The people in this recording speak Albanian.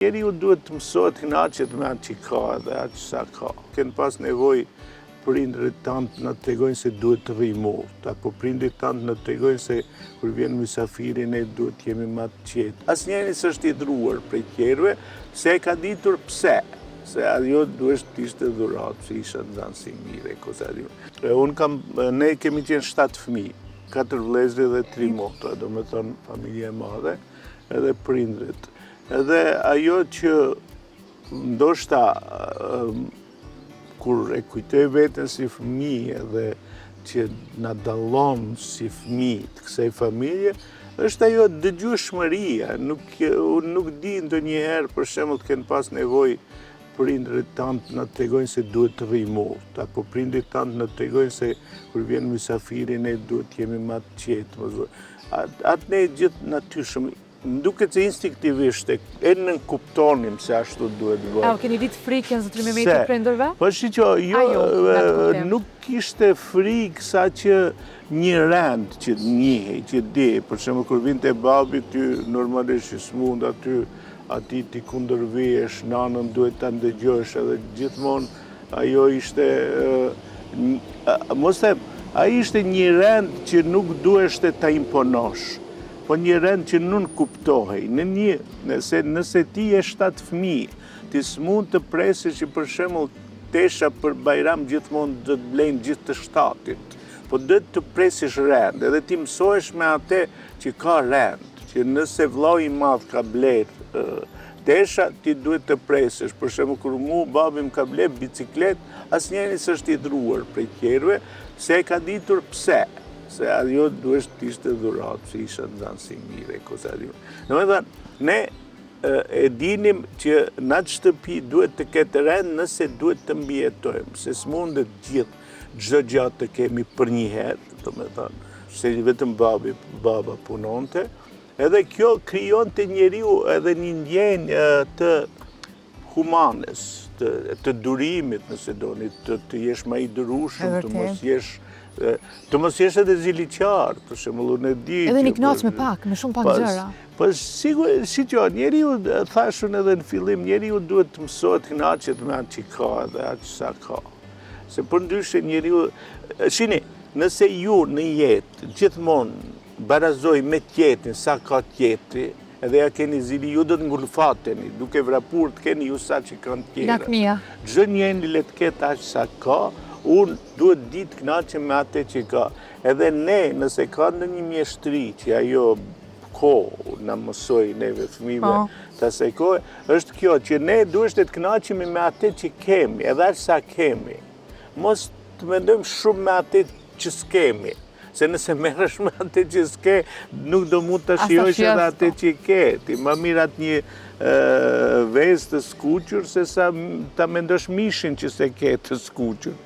Njeriu duhet të mësohet të kënaqet me atë që ka dhe atë sa ka. Kenë pas nevojë prindrit tanë në të tregojnë se duhet të rrimurt, apo prindrit tanë në të tregojnë se kur vjen mysafiri ne duhet të jemi më të qetë. Asnjëri s'është i druar prej tjerëve, se e ka ditur pse. Se ajo duhet të ishte dhuratë, se isha nxënësi mirë, ne kemi qenë 7 fëmijë, 4 vëllezër dhe 3 motra, do me thonë familje e madhe, edhe prindrit. Edhe ajo që ndoshta kur e kujtoj veten si fëmijë edhe që na dallon si fëmijë të kësaj familje, është ajo dëgjueshmëria. Unë nuk di ndonjëherë për shembull të kenë pas nevojë prindrit tanë në të tregojnë se duhet të rrimurt, apo prindrit tanë në të tregojnë se kur vjen mysafiri ne duhet të jemi më të qetë. Atë ne gjithë natyrshëm. Më duket se instinktivisht e nënkuptonim se ashtu duhet bëhet. Keni ditë frikën zotëri me të prindërve? Po shiqo, nuk kishte frikë sa që një rend që njihej, që di, për shembull kur vinte babi ty normalisht s'mund aty ti kundërvihesh, nanën duhet ta ndëgjosh edhe gjithmonë ajo ishte ai ishte një rend që nuk duheshte ta imponosh. Po një rend që nuk kuptohej. Nëse ti je 7 fëmijë, ti s'mund të presësh që për shembull tesha për Bajram gjithmonë do të blejnë gjithë të shtatit. Po do të presësh rend, edhe ti mësohesh me atë që ka rend, që nëse vllau i madh ka blerë tesha, ti duhet të presësh. Për shembull kur babi më ka blerë bicikletë, asnjëri s'është i druar prej tjerëve, se e ka ditur pse. Se ajo duhet të ishte dhuratë, se isha nxënësi mirë, Domethënë, ne e dinim që në atë shtëpi duhet të ketë rend nëse duhet të mbijetojmë, se s'mundet çdo gjë të kemi për një herë, domethënë, se vetëm baba punonte, edhe kjo krijonte njeriu edhe një ndjenjë të humanes, të durimit, nëse doni, të jesh më i durueshëm, të mos jesh edhe ziliqar, për shembull, unë e di. Edhe një kënaqës me pak, me shumë pak gjëra. Po sigurisht, shiqo, njeriu thashun edhe në fillim, njeriu duhet të mësohet të kënaqet me atë që ka dhe atë sa ka. Se përndryshe njeriu, shini, nëse ju në jetë gjithmonë barazoj me tjetrin sa ka tjetri, edhe ja keni zili, ju do të ngulfateni, duke vrapur të keni ju sa që kanë tjera. Lakmia. Çdo njeri le të ketë aq sa ka, unë duhet ditë kënaqem me atë që ka. Edhe ne, nëse ka ndonjë mjeshtri që ajo na mësoi neve fëmijëve të asaj kohe, është kjo që ne duhet të kënaqemi me atë që kemi, edhe aq sa kemi. Mos të mendojmë shumë me atë që s'kemi. Se nëse merresh me atë që s'ke, nuk do mund të shijosh edhe atë që ke. Ti më mirë atë një vezë të skuqur se sa ta mendosh mishin që se ke të skuqur.